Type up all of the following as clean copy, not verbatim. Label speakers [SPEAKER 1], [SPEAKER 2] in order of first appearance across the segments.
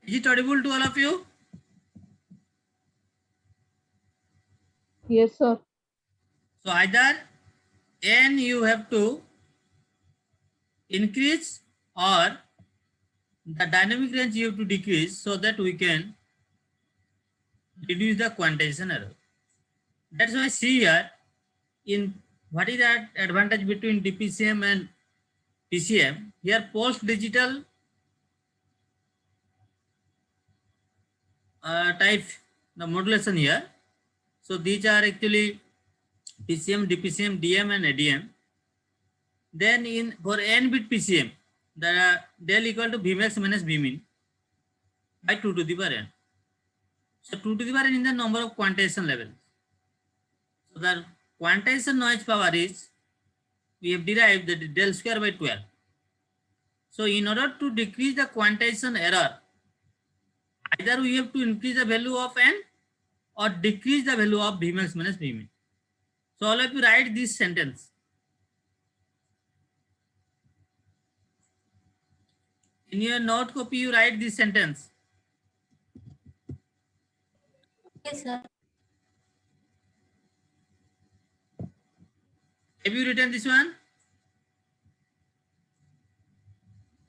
[SPEAKER 1] Is it audible to all of you?
[SPEAKER 2] Yes, sir.
[SPEAKER 1] So either n you have to increase or the dynamic range you have to decrease so that we can reduce the quantization error. That's why see here in what is that advantage between DPCM and PCM. Here post digital type the modulation here. So these are actually PCM, DPCM, DM and ADM. Then in for n bit PCM, the del equal to Vmax minus Vmin by 2 to the power n. So 2 to the power n is the number of quantization levels. So the quantization noise power is, we have derived that del square by 12. So in order to decrease the quantization error, either we have to increase the value of n or decrease the value of Vmax minus Vmin. So all of you write this sentence. In your note copy, you write this sentence.
[SPEAKER 3] Yes, sir.
[SPEAKER 1] Have you written this one?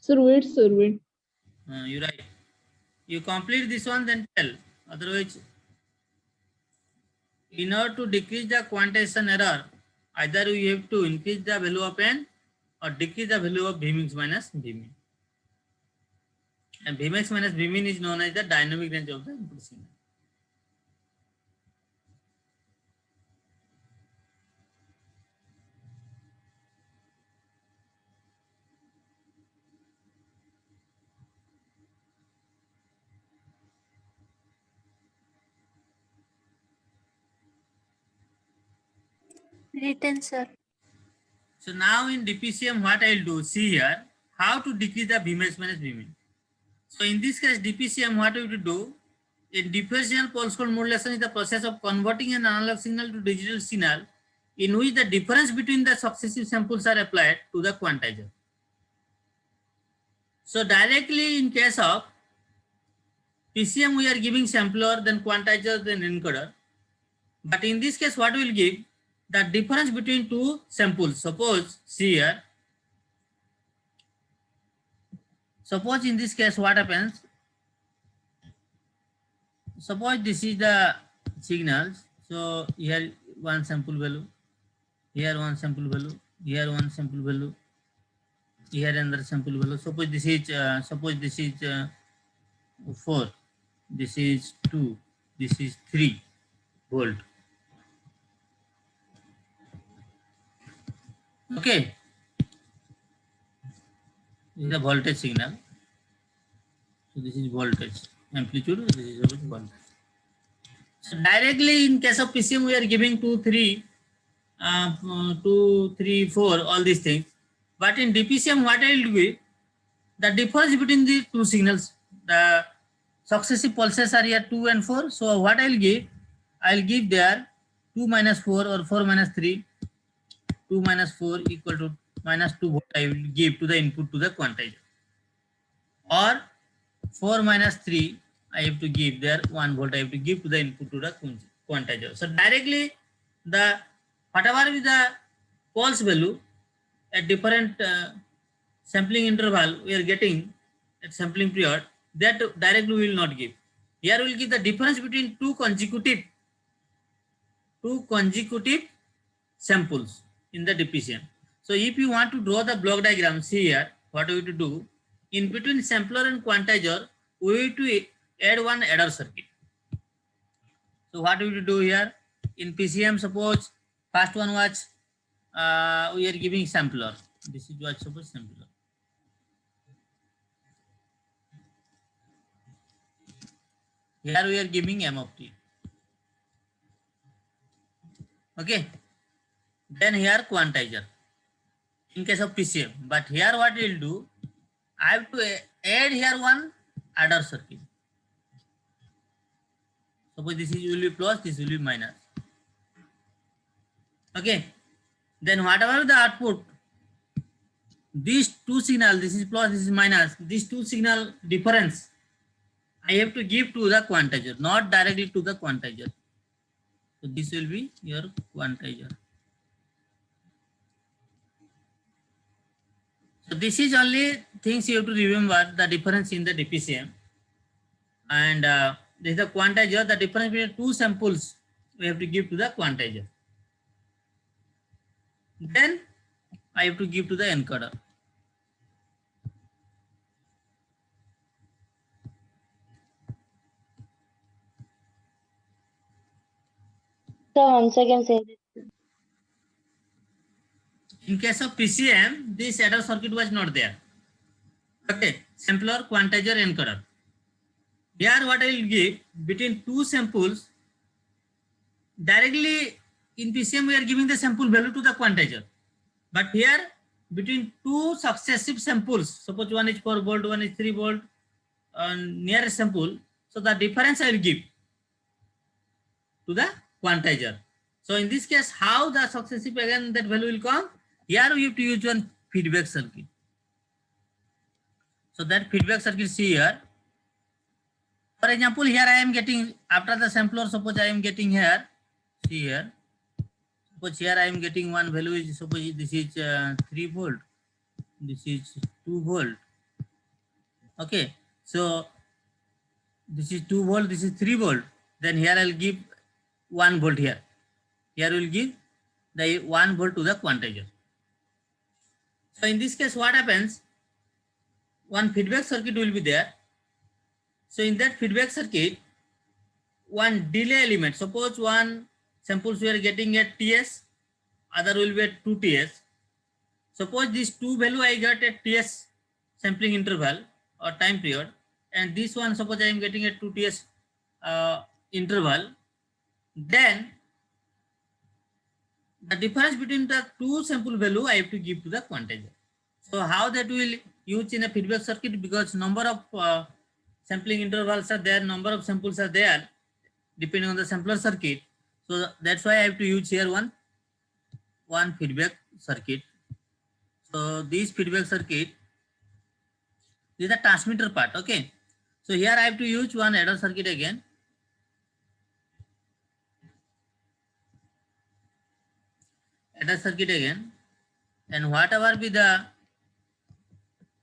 [SPEAKER 2] Sir, wait, sir, wait.
[SPEAKER 1] You write. You complete this one, then tell. Otherwise, in order to decrease the quantization error, either you have to increase the value of n or decrease the value of Vmax minus Vmin. And Vmax minus Vmin is known as the dynamic range of the input signal.
[SPEAKER 3] Written, sir.
[SPEAKER 1] So now in DPCM, what I'll do, see here, how to decrease the Vmax minus Vmin. So in this case, DPCM, what we will do, in differential pulse code modulation is the process of converting an analog signal to digital signal in which the difference between the successive samples are applied to the quantizer. So directly in case of PCM, we are giving sampler, then quantizer, then encoder. But in this case, what we will give? The difference between two samples. Suppose, see here. Suppose in this case, what happens? Suppose this is the signals. So here one sample value, here one sample value, here one sample value, here another sample value. Suppose this is 4, this is 2, this is 3 volt. Okay, this is the voltage signal. So this is voltage amplitude. This is voltage. So directly in case of PCM, we are giving 2, 3, 2, 3, 4, all these things. But in DPCM, what I will give? The difference between the two signals, the successive pulses are here 2 and 4. So what I will give? I will give there 2 minus 4 or 4 minus 3. 2 minus 4 equal to minus 2 volt I will give to the input to the quantizer. Or 4 minus 3 I have to give there 1 volt I have to give to the input to the quantizer. So directly the whatever is the pulse value at different sampling interval we are getting at sampling period, that directly we will not give. Here we will give the difference between two consecutive samples in the DPCM. So if you want to draw the block diagram, see here what we have to do. In between sampler and quantizer, we have to add one adder circuit. So what we have to do here in PCM, suppose first one was we are giving sampler. This is what suppose sampler. Here we are giving M of t. Okay. Then here quantizer in case of PCM. But here what we will do, I have to add here one adder circuit. Suppose this is will be plus, this will be minus. Okay. Then whatever the output, these two signal, this is plus, this is minus, these two signal difference I have to give to the quantizer, not directly to the quantizer. So this will be your quantizer. So this is only things you have to remember, the difference in the DPCM. And this is the quantizer, the difference between two samples we have to give to the quantizer. Then I have to give to the encoder.
[SPEAKER 3] So once again say this.
[SPEAKER 1] In case of PCM, this adder circuit was not there. Okay, sampler, quantizer, encoder. Here what I will give between two samples, directly in PCM we are giving the sample value to the quantizer. But here between two successive samples, suppose one is 4 volt, one is 3 volt, nearest sample, so the difference I will give to the quantizer. So in this case, how the successive again that value will come? Here we have to use one feedback circuit. So that feedback circuit see here. For example, here I am getting after the sampler, suppose I am getting here, see here. Suppose here I am getting one value is, suppose this is 3 volt, this is 2 volt. Okay, so this is 2 volt, this is 3 volt. Then here I'll give 1 volt here. Here we'll give the 1 volt to the quantizer. So in this case, what happens? One feedback circuit will be there. So in that feedback circuit, one delay element, suppose one samples we are getting at TS, other will be at 2 TS. Suppose this 2 value I got at TS sampling interval or time period, and this one suppose I am getting at 2 TS interval, then the difference between the two sample value I have to give to the quantizer. So how that will use in a feedback circuit, because number of sampling intervals are there, number of samples are there depending on the sampler circuit. So that's why I have to use here one feedback circuit. So this feedback circuit is the transmitter part. Okay, so here I have to use one adder circuit again. Adder circuit again, and whatever be the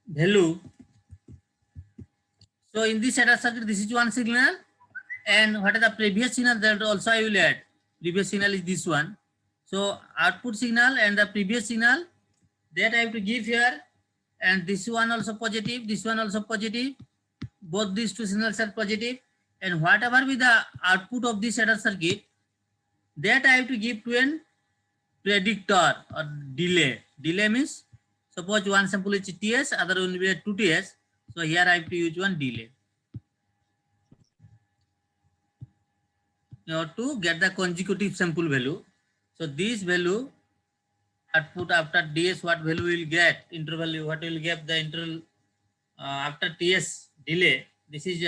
[SPEAKER 1] value. So in this adder circuit, this is one signal, and what is the previous signal that also I will add. Previous signal is this one. So output signal and the previous signal that I have to give here, and this one also positive, this one also positive. Both these two signals are positive, and whatever be the output of this adder circuit, that I have to give to an predictor or delay. Delay means suppose one sample is TS, other will be 2 TS. So here I have to use one delay. Now to get the consecutive sample value. So this value output after DS, what value will get, interval, what will get the interval after TS delay. This is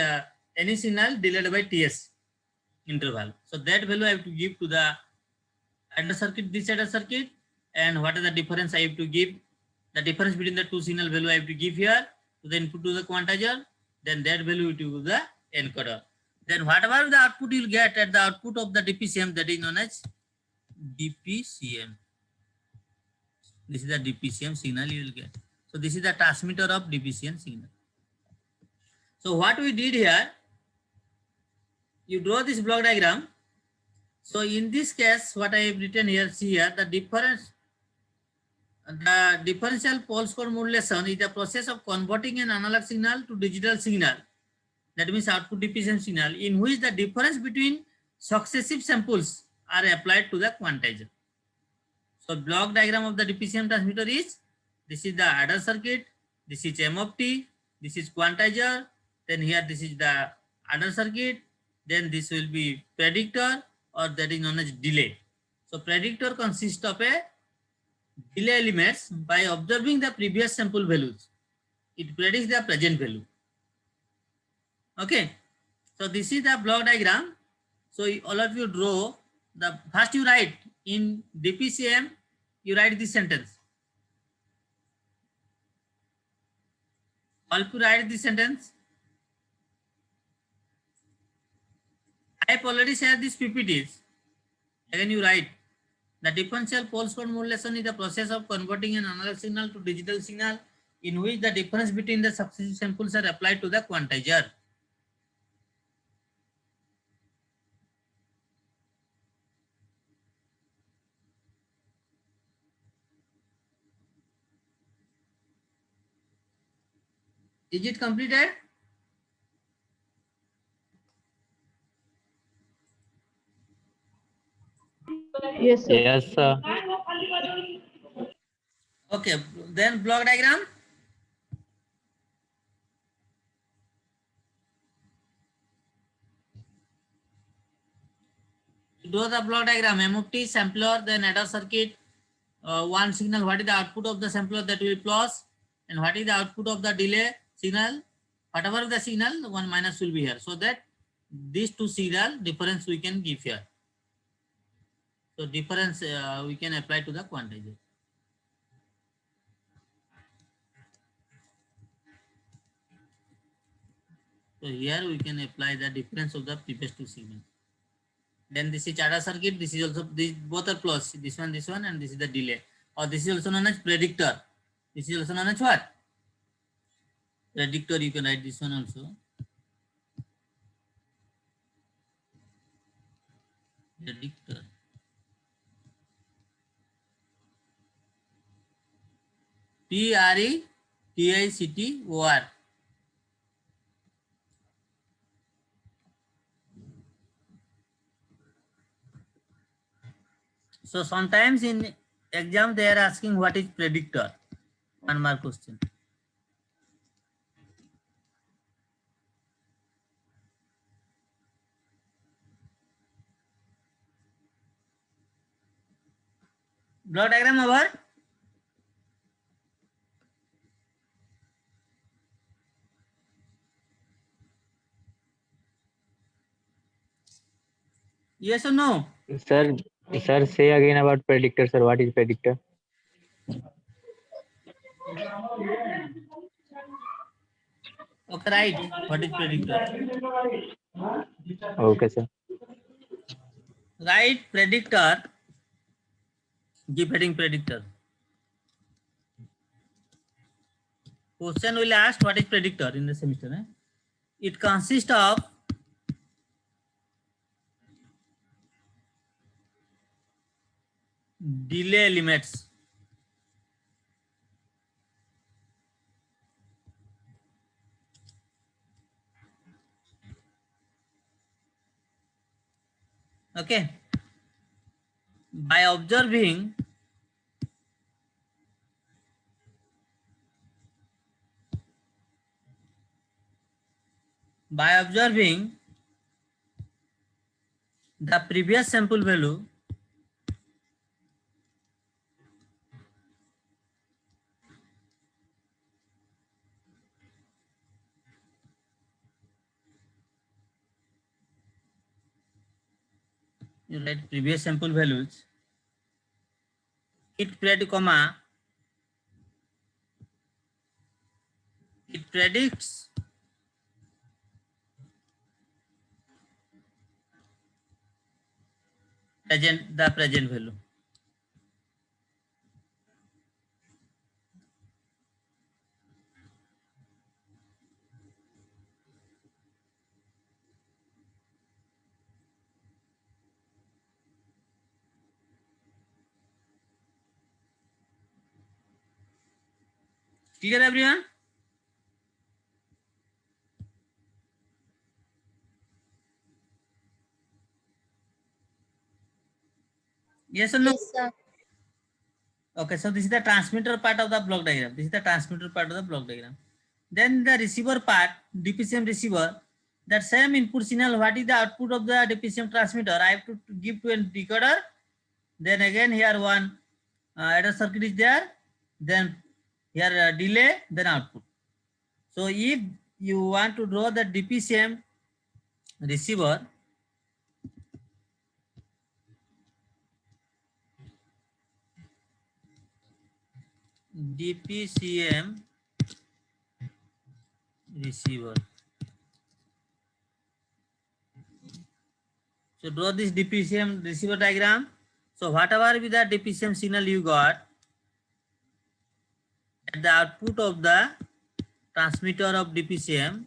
[SPEAKER 1] any signal delayed by TS interval. So that value I have to give to the adder circuit, this adder circuit, and what is the difference I have to give, the difference between the two signal value I have to give here to the input to the quantizer, then that value to the encoder. Then whatever the output you will get at the output of the DPCM, that is known as DPCM. This is the DPCM signal you will get. So this is the transmitter of DPCM signal. So what we did here, you draw this block diagram. So in this case, what I have written here, see here, the differential pulse code modulation is the process of converting an analog signal to digital signal. That means output DPCM signal, in which the difference between successive samples are applied to the quantizer. So block diagram of the DPCM transmitter is, this is the adder circuit, this is M of T, this is quantizer, then here this is the adder circuit, then this will be predictor, or that is known as delay. So predictor consists of a delay elements. By observing the previous sample values, it predicts the present value. Okay, so this is the block diagram. So all of you draw the, first you write in DPCM, you write this sentence. All of you write this sentence. I have already shared these PPTs. Again, you write the differential pulse code modulation is the process of converting an analog signal to digital signal in which the difference between the successive samples are applied to the quantizer. Is it completed?
[SPEAKER 2] Yes, sir.
[SPEAKER 4] Yes, sir.
[SPEAKER 1] Okay, then block diagram. Draw the block diagram. MFT sampler, then adder circuit. One signal. What is the output of the sampler that will plus, and what is the output of the delay signal? Whatever the signal, one minus will be here. So that these two signal difference we can give here. So difference we can apply to the quantizer. So here we can apply the difference of the previous two signals. Then this is adder circuit. This is also, this both are plus. This one, and this is the delay. Or this is also known as predictor. This is also known as what? Predictor. You can write this one also. Predictor. PREDICTOR. So sometimes in exam they are asking what is predictor. 1 mark question. Block diagram over. Yes or no?
[SPEAKER 4] Sir, say again about predictor, sir. What is predictor?
[SPEAKER 1] Okay, right. What is predictor?
[SPEAKER 4] Okay, sir.
[SPEAKER 1] Right, predictor. Give heading predictor. Question will ask what is predictor in the semester. Eh? It consists of delay limits. Okay. By observing the previous sample value, you write previous sample values, it predicts the present value. Clear everyone? Yes or no?
[SPEAKER 3] Yes, sir.
[SPEAKER 1] Okay, so this is the transmitter part of the block diagram. This is the transmitter part of the block diagram. Then the receiver part, DPCM receiver, that same input signal, what is the output of the DPCM transmitter? I have to give to a decoder. Then again here one adder circuit is there. Then here delay, then output. So if you want to draw the DPCM receiver, DPCM receiver. So draw this DPCM receiver diagram. So whatever be the DPCM signal you got at the output of the transmitter of DPCM.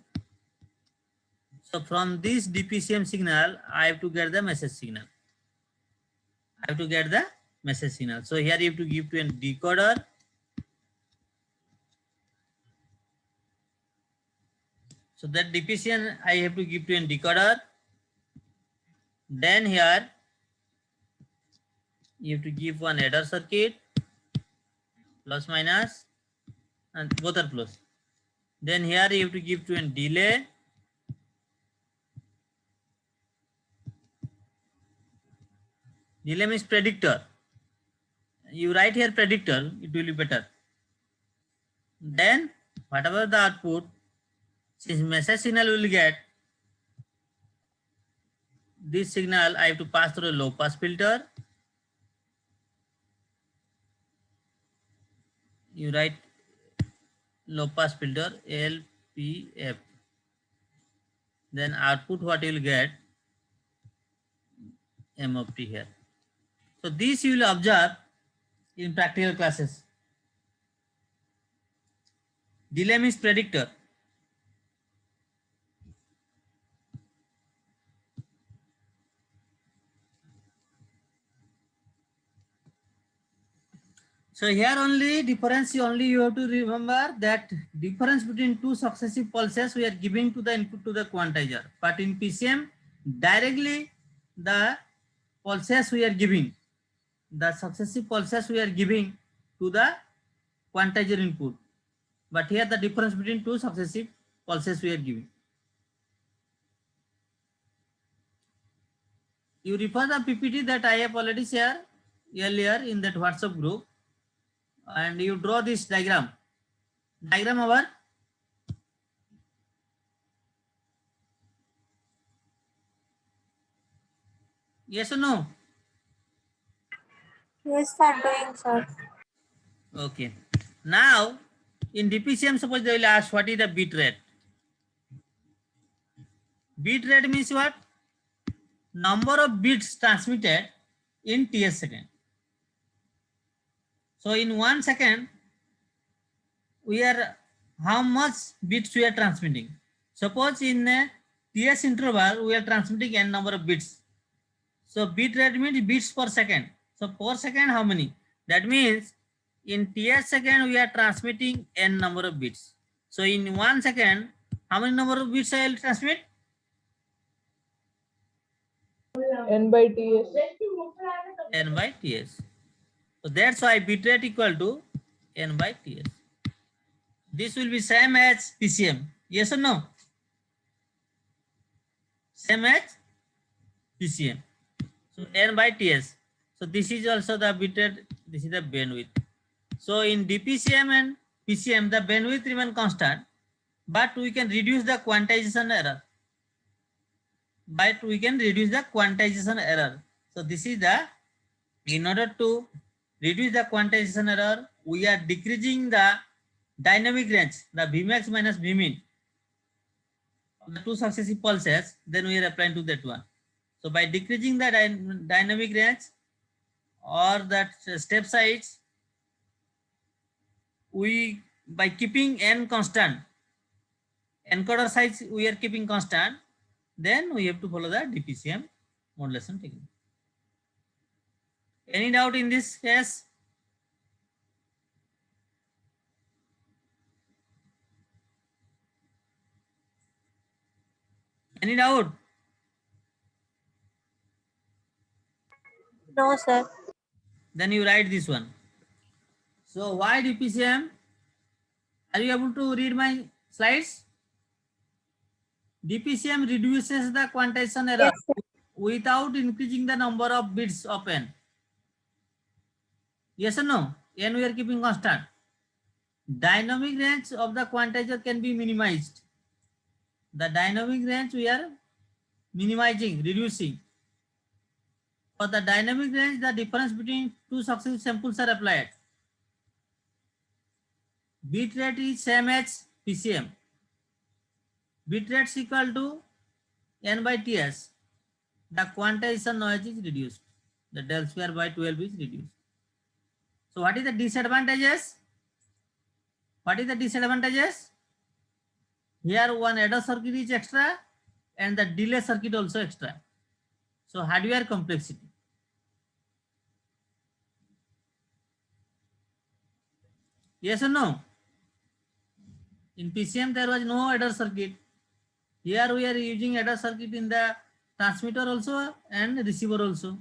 [SPEAKER 1] So from this DPCM signal, I have to get the message signal. I have to get the message signal. So here you have to give to a decoder. So that DPCM I have to give to a decoder. Then here you have to give one adder circuit, plus minus, and both are plus. Then here you have to give to a delay. Delay means predictor. You write here predictor, it will be better. Then whatever the output, since message signal will get, this signal I have to pass through a low pass filter. You write low pass filter LPF. Then output what you will get, M of T here. So this you will observe in practical classes. Delay means predictor. So here only difference, only you have to remember that difference between two successive pulses we are giving to the input to the quantizer. But in PCM, directly the pulses we are giving, the successive pulses we are giving to the quantizer input. But here the difference between two successive pulses we are giving. You refer the PPT that I have already shared earlier in that WhatsApp group, and you draw this diagram. Diagram over. Yes or no?
[SPEAKER 2] Yes, sir, doing, sir.
[SPEAKER 1] Okay. Now, in DPCM, suppose they will ask what is the bit rate. Bit rate means what? Number of bits transmitted in TS second. So in 1 second, we are how much bits we are transmitting. Suppose in a TS interval, we are transmitting n number of bits. So bit rate means bits per second. So per second, how many? That means in TS second, we are transmitting n number of bits. So in 1 second, how many number of bits I will transmit?
[SPEAKER 2] N by TS.
[SPEAKER 1] N by TS. So that's why bit rate equal to N by TS. This will be same as PCM. Yes or no? Same as PCM. So N by TS. So this is also the bit rate. This is the bandwidth. So in DPCM and PCM, the bandwidth remain constant, but we can reduce the quantization error. But we can reduce the quantization error. So this is the, in order to reduce the quantization error, we are decreasing the dynamic range, the Vmax minus Vmin, the two successive pulses, then we are applying to that one. So by decreasing the dynamic range or that step size, we, by keeping n constant, encoder size we are keeping constant, then we have to follow the DPCM modulation technique. Any doubt in this case? Any doubt?
[SPEAKER 2] No, sir.
[SPEAKER 1] Then you write this one. So why DPCM? Are you able to read my slides? DPCM reduces the quantization error without increasing the number of bits of n. Yes or no? N we are keeping constant. Dynamic range of the quantizer can be minimized. The dynamic range we are minimizing, reducing. For the dynamic range, the difference between two successive samples are applied. Bit rate is same as PCM. Bit rate is equal to N by TS. the quantization noise is reduced. The del square by 12 is reduced. So what is the disadvantages? What is the disadvantages? Here one adder circuit is extra and the delay circuit also extra. So hardware complexity. Yes or no? In PCM there was no adder circuit. Here we are using adder circuit in the transmitter also and receiver also.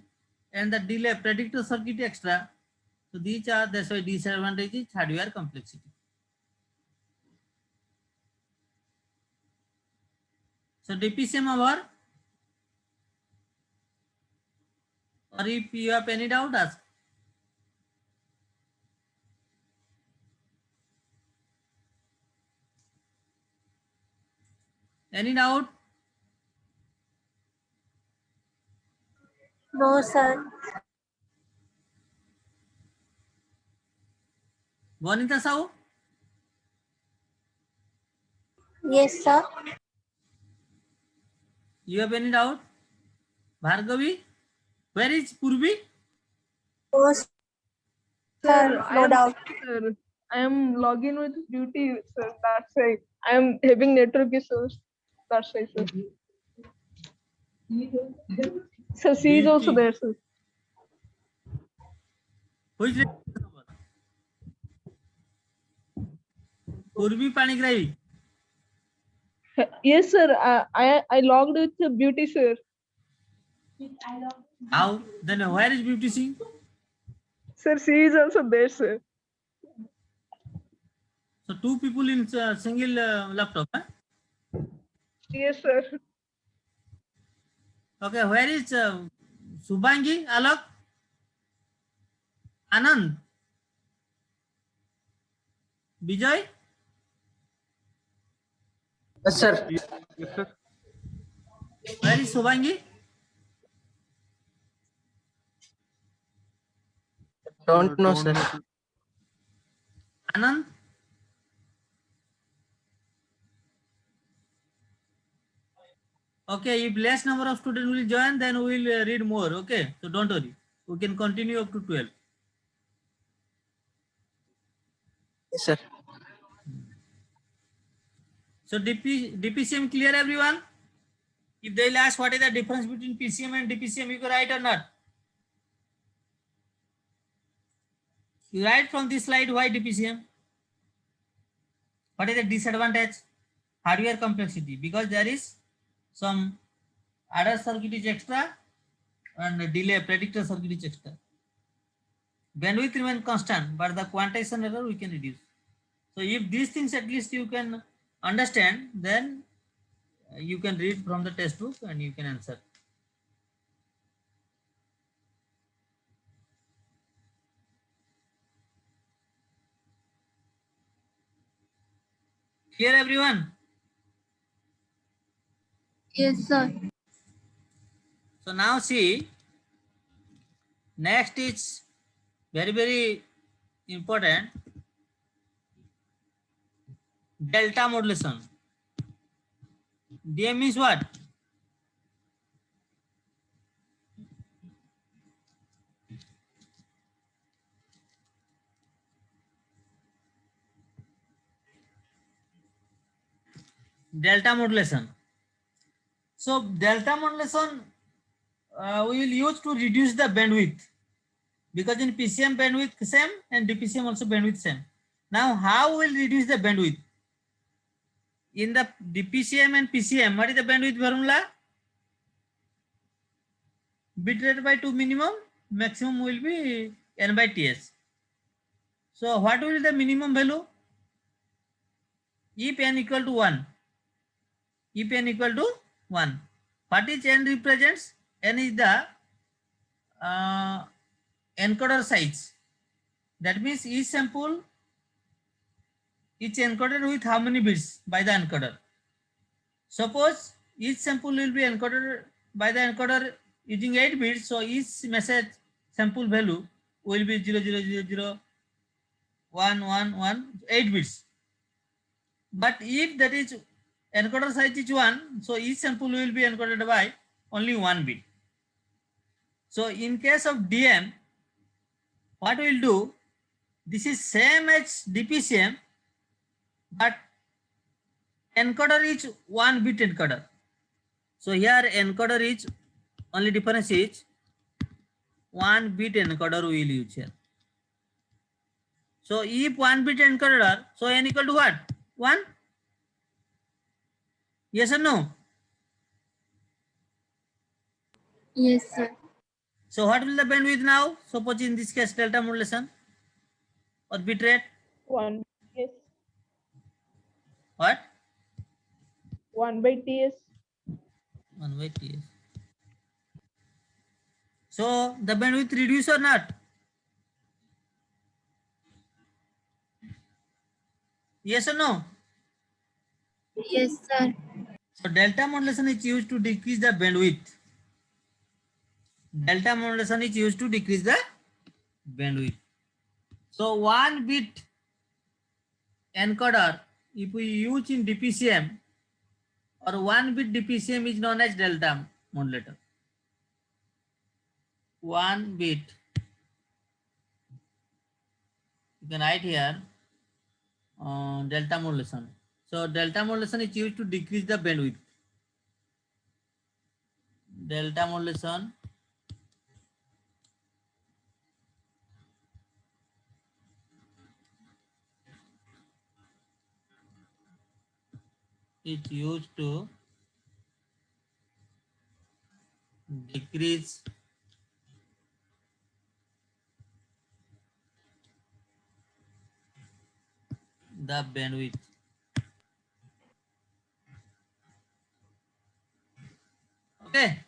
[SPEAKER 1] And the delay predictor circuit extra. So these are, that's why disadvantage is hardware complexity. So DPCM over. Or if you have any doubt, ask. Any doubt?
[SPEAKER 2] No, sir.
[SPEAKER 1] Bonita Sahu?
[SPEAKER 2] Yes, sir.
[SPEAKER 1] You have any doubt? Bhargavi? Where is Purvi?
[SPEAKER 2] No, sir. No doubt.
[SPEAKER 5] Sir, I am logging with duty, sir. That's why I am having network issues. That's why, sir. Sir, she is also there, sir.
[SPEAKER 1] Who is Purvi Panigrahi?
[SPEAKER 5] Yes, sir. I logged with the beauty, sir.
[SPEAKER 1] How? Then where is Beauty Singh?
[SPEAKER 5] Sir, she is also there, sir.
[SPEAKER 1] So two people in single laptop. Huh?
[SPEAKER 5] Yes, sir.
[SPEAKER 1] Okay, where is Subhangi, Alok, Anand, Vijay?
[SPEAKER 6] Yes, sir.
[SPEAKER 1] Where is Subhangi?
[SPEAKER 6] Don't know, sir.
[SPEAKER 1] Anand? Okay, if less number of students will join, then we will read more. Okay, so don't worry. We can continue up to 12.
[SPEAKER 6] Yes, sir.
[SPEAKER 1] So DPCM clear, everyone? If they will ask what is the difference between PCM and DPCM, you can write or not? You write from this slide why DPCM. What is the disadvantage? Hardware complexity, because there is some adder circuit is extra and delay predictor circuit is extra. Bandwidth remain constant, but the quantization error we can reduce. So if these things at least you can understand, then you can read from the textbook and you can answer. Clear, everyone?
[SPEAKER 2] Yes, sir.
[SPEAKER 1] So now see, next is very important, delta modulation. DM means what? Delta modulation. So delta modulation we will use to reduce the bandwidth, because in PCM bandwidth same and DPCM also bandwidth same. Now how will reduce the bandwidth? In the DPCM and PCM, what is the bandwidth formula? Bit rate by 2 minimum, maximum will be n by ts. So what will be the minimum value? If n equal to 1. If n equal to 1. What is n represents? N is the encoder size. That means each sample is encoded with how many bits by the encoder. Suppose each sample will be encoded by the encoder using 8 bits, so each message sample value will be 00001111 8 bits. But if that is encoder size is 1, so each sample will be encoded by only 1 bit. So in case of DM, what we'll do, this is same as DPCM, but encoder is 1 bit encoder. So here encoder is, only difference is 1 bit encoder we will use here. So if 1 bit encoder, so n equal to what? 1? Yes or no?
[SPEAKER 2] Yes, sir.
[SPEAKER 1] So what will the bandwidth now? Suppose in this case delta modulation or bit rate.
[SPEAKER 5] 1 TS.
[SPEAKER 1] What?
[SPEAKER 5] 1 by TS.
[SPEAKER 1] 1 by TS. So the bandwidth reduce or not? Yes or no?
[SPEAKER 2] Yes, sir.
[SPEAKER 1] So delta modulation is used to decrease the bandwidth. Delta modulation is used to decrease the bandwidth. So 1 bit encoder, if we use in DPCM, or 1 bit DPCM is known as delta modulator. 1 bit, you can write here delta modulation. So delta modulation is used to decrease the bandwidth. Delta modulation is used to decrease the bandwidth. Okay.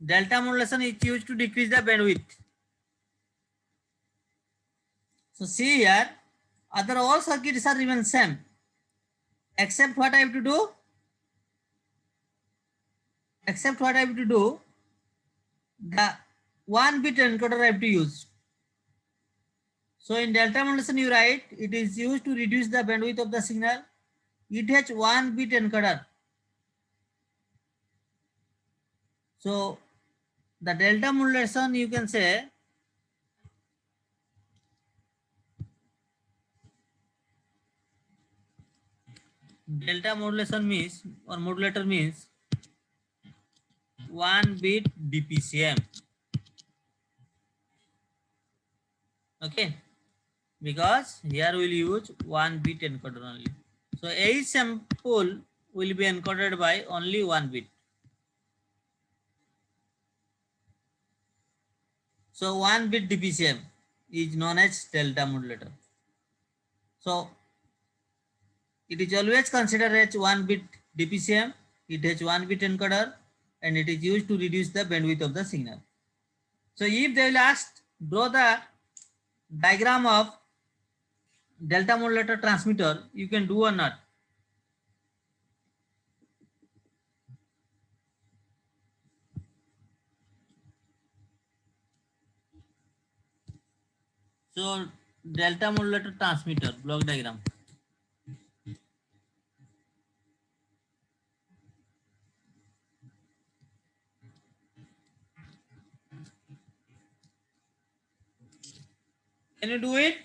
[SPEAKER 1] Delta modulation is used to decrease the bandwidth. So see here, other all circuits are remain same, except what I have to do? Except what I have to do? The 1 bit encoder I have to use. So in delta modulation you write, it is used to reduce the bandwidth of the signal. It has 1 bit encoder. So the delta modulation, you can say delta modulation means, or modulator means 1 bit DPCM. Okay, because here we'll use 1 bit encoder only. So each sample will be encoded by only 1 bit. So 1 bit DPCM is known as delta modulator. So it is always considered as 1 bit DPCM. It has 1 bit encoder and it is used to reduce the bandwidth of the signal. So if they will ask, draw the diagram of delta modulator transmitter, you can do or not? So delta modulator transmitter block diagram. Can you do it?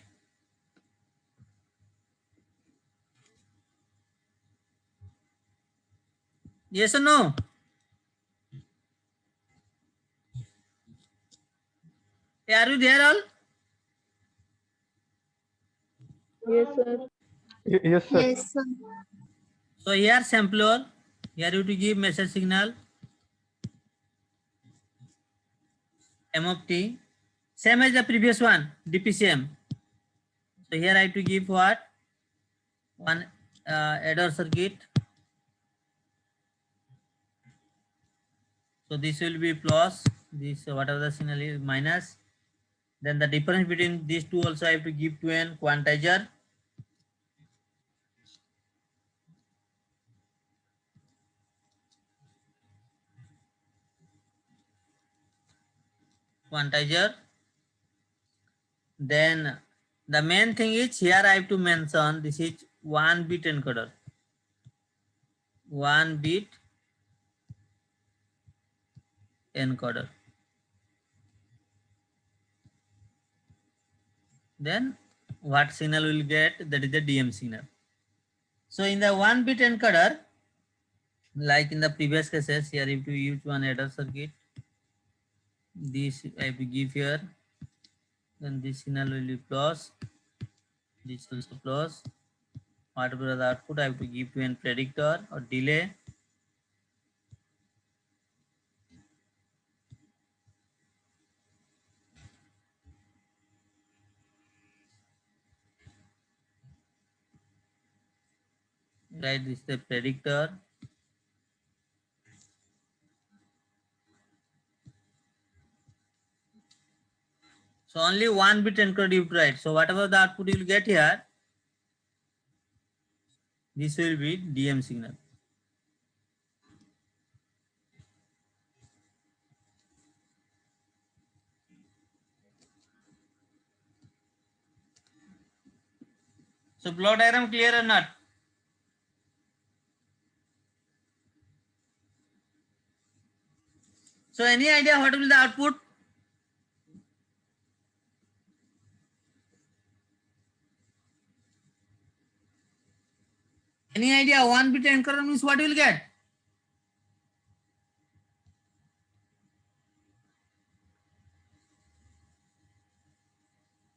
[SPEAKER 1] Yes or no? Are you there all?
[SPEAKER 5] Yes, sir.
[SPEAKER 4] Yes, sir.
[SPEAKER 2] Yes, sir.
[SPEAKER 1] So here sampler, here you to give message signal M of t, same as the previous one, DPCM. So here I have to give what? One adder circuit. So this will be plus, this whatever the signal is minus. Then the difference between these two also I have to give to an quantizer. Then the main thing is here I have to mention this is 1 bit encoder. 1 bit encoder. Then what signal will get? That is the DM signal. So in the 1-bit encoder, like in the previous cases, here if you use one adder circuit, this I have to give here, then this signal will be plus, this also plus. Whatever the output I have to give to an predictor or delay. Right, this is the predictor. So only 1-bit encode you write. So whatever the output you will get here, this will be DM signal. So block diagram clear or not? So any idea what will be the output? Any idea 1-bit encoder means what you will get?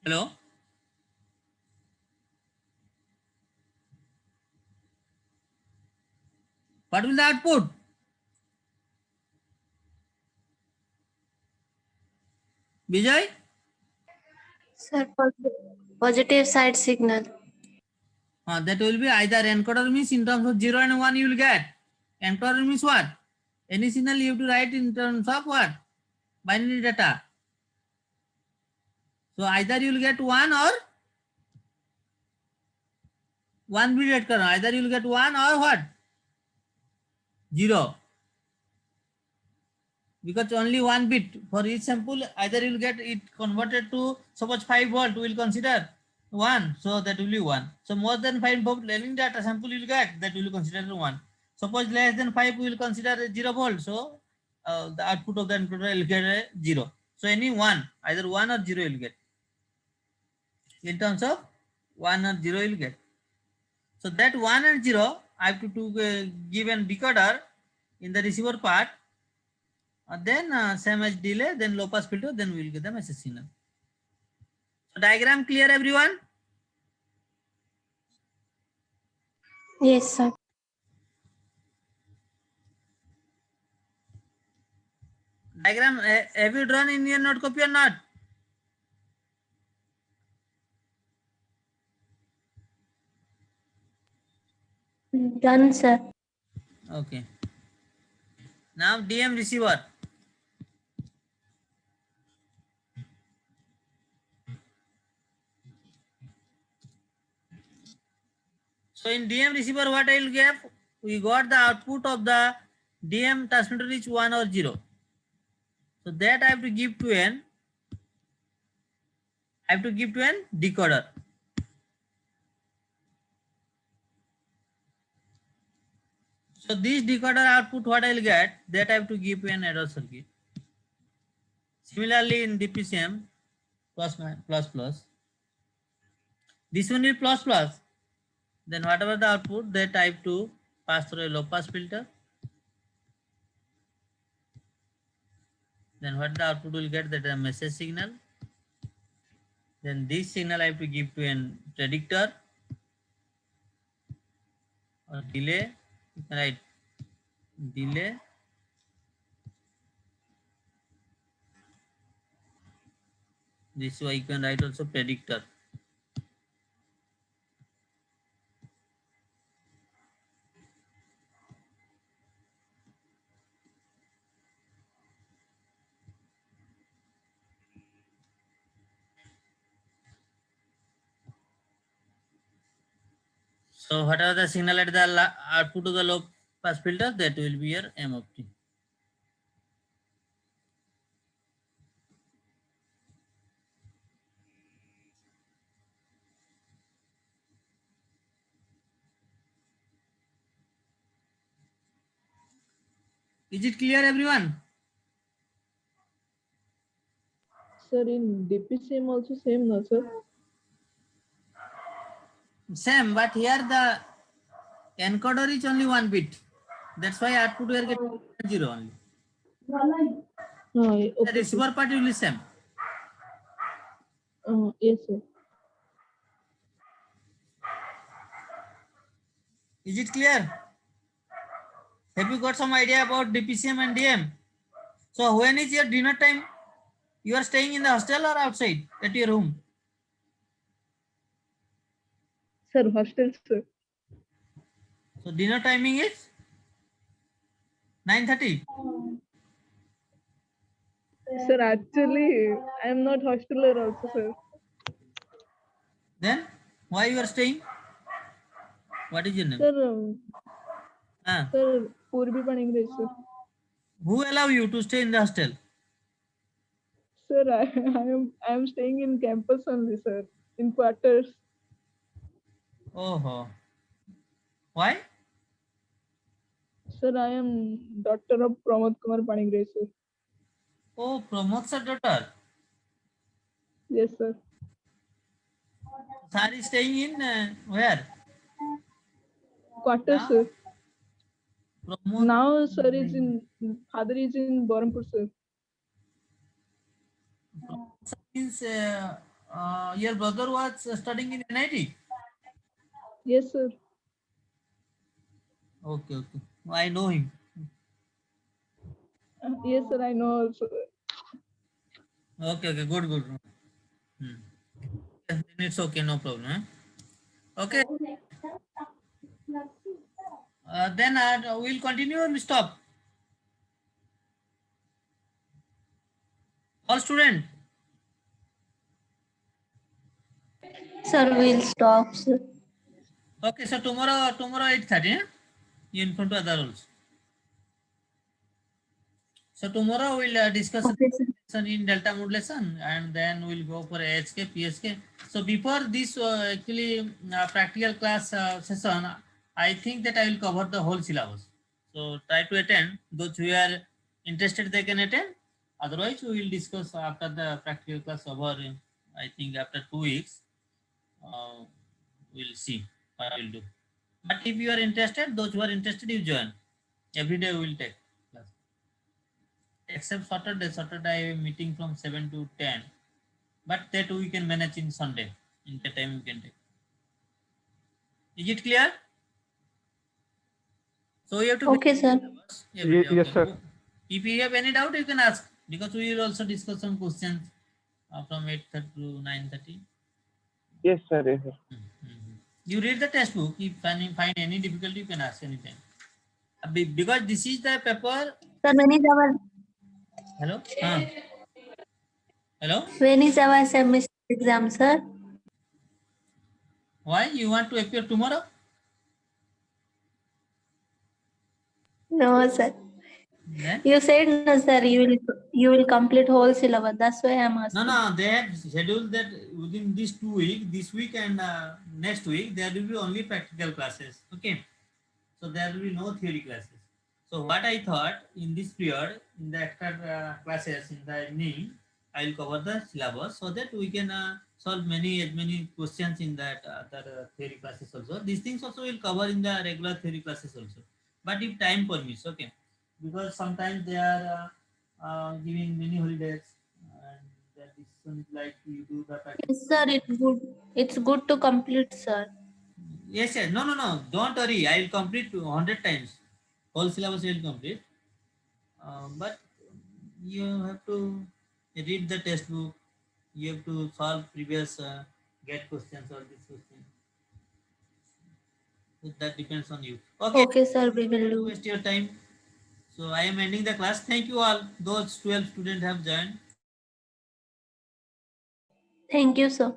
[SPEAKER 1] Hello? What will the output? Vijay?
[SPEAKER 2] Sir, positive side signal.
[SPEAKER 1] That will be either encoder means in terms of 0 and 1 you will get. Encoder means what? Any signal you have to write in terms of what? Binary data. So either you will get 1 or 1-bit encoder. Either you will get 1 or what? 0. Because only 1 bit for each sample, either you will get it converted to, suppose 5 volt, we will consider 1, so that will be 1. So more than 5 volt learning data sample you will get, that will consider 1. Suppose less than 5, we will consider 0 volt, so the output of the encoder will get 0. So any 1, either 1 or 0 you will get. In terms of 1 or 0 you will get. So that 1 and 0, I have to give an decoder in the receiver part. Then same as delay, then low pass filter, then we will get the message signal. So diagram clear everyone?
[SPEAKER 2] Yes, sir.
[SPEAKER 1] Diagram have you drawn in your note copy or not?
[SPEAKER 2] Done, sir.
[SPEAKER 1] Okay. Now DM receiver. So in DM receiver, what I will get? We got the output of the DM transmitter is 1 or 0. So that I have to give to an decoder. So this decoder output what I will get, that I have to give to an adder circuit. Similarly in DPCM, plus. This one is plus. Then whatever the output, that I have to pass through a low pass filter. Then what the output will get, that a message signal. Then this signal I have to give to an predictor or delay, right? Delay. This way you can write also predictor. So whatever the signal at the output of the low pass filter, that will be your M of t. Is it clear everyone?
[SPEAKER 5] Sir, in DPCM also same, no, sir?
[SPEAKER 1] Same, but here the encoder is only 1 bit. That's why output we are getting 0 only.
[SPEAKER 5] The
[SPEAKER 1] The receiver part will be same.
[SPEAKER 5] Yes, sir.
[SPEAKER 1] Is it clear? Have you got some idea about DPCM and DM? So when is your dinner time? You are staying in the hostel or outside at your home?
[SPEAKER 5] Sir, hostel, sir.
[SPEAKER 1] So dinner timing is 9:30.
[SPEAKER 5] Sir, actually, I am not hosteler also, sir.
[SPEAKER 1] Then why you are staying? What is your name?
[SPEAKER 5] Sir,
[SPEAKER 1] Ah,
[SPEAKER 5] sir, Purbi Paningre, sir.
[SPEAKER 1] who allow you to stay in the hostel?
[SPEAKER 5] Sir, I am staying in campus only, sir, in quarters.
[SPEAKER 1] Oh, why?
[SPEAKER 5] Sir, I am daughter of Pramod Kumar Paningre, sir.
[SPEAKER 1] Oh, Pramod's daughter.
[SPEAKER 5] Yes, sir.
[SPEAKER 1] Sir is staying in where?
[SPEAKER 5] Quarters,
[SPEAKER 1] Now?
[SPEAKER 5] sir.
[SPEAKER 1] Pramod
[SPEAKER 5] Now, sir, father is in Barampur, sir.
[SPEAKER 1] means your brother was studying in NIT.
[SPEAKER 5] Yes, sir.
[SPEAKER 1] Okay. I know him.
[SPEAKER 5] Yes, sir, I know also.
[SPEAKER 1] Okay, good. Then it's okay, no problem. Okay. Then we'll continue and stop. All student.
[SPEAKER 2] Sir, we'll stop, sir.
[SPEAKER 1] Okay, so tomorrow 8:30. You inform to other rules. So tomorrow we'll discuss
[SPEAKER 2] Okay, sir.
[SPEAKER 1] lesson in delta modulation, and then we'll go for AHK, PSK. So before this actually practical class session, I think that I will cover the whole syllabus. So try to attend. Those who are interested, they can attend. Otherwise, we will discuss after the practical class over. I think after 2 weeks, we'll see what we'll do. But if you are interested, those who are interested, you join. Every day we will take class. Except Saturday. Saturday I am meeting from 7 to 10. But that we can manage in Sunday. In that time we can take. Is it clear? So you have to
[SPEAKER 2] Okay, sir.
[SPEAKER 1] every day.
[SPEAKER 7] Yes,
[SPEAKER 1] Okay.
[SPEAKER 7] sir.
[SPEAKER 1] If you have any doubt, you can ask, because we will also discuss some questions from 8:30 to 9:30.
[SPEAKER 7] Yes, sir. Yes, sir.
[SPEAKER 1] You read the textbook. If you find any difficulty, you can ask anytime. Because this is the paper.
[SPEAKER 2] Sir, when is our
[SPEAKER 1] Hello? Hello?
[SPEAKER 2] semester exam, sir?
[SPEAKER 1] Why? You want to appear tomorrow?
[SPEAKER 2] No, sir.
[SPEAKER 1] Then?
[SPEAKER 2] You said no, sir. You will complete whole syllabus. That's why I'm asking.
[SPEAKER 1] No. They have scheduled that within these 2 weeks, this week and next week, there will be only practical classes. Okay. So there will be no theory classes. So what I thought in this period, in the extra classes in the evening, I will cover the syllabus so that we can solve as many questions in that other theory classes also. These things also will cover in the regular theory classes also. But if time permits, okay. Because sometimes they are giving many holidays, and their decision is like you do the practice.
[SPEAKER 2] Yes, sir. It's good to complete, sir.
[SPEAKER 1] Yes. No. Don't worry. I will complete 100 times. Whole syllabus will complete. But you have to read the textbook. You have to solve previous get questions or this question. So that depends on you. Okay.
[SPEAKER 2] Okay, sir. We will
[SPEAKER 1] Don't
[SPEAKER 2] do.
[SPEAKER 1] waste your time. So I am ending the class. Thank you all. Those 12 students have joined.
[SPEAKER 2] Thank you, sir.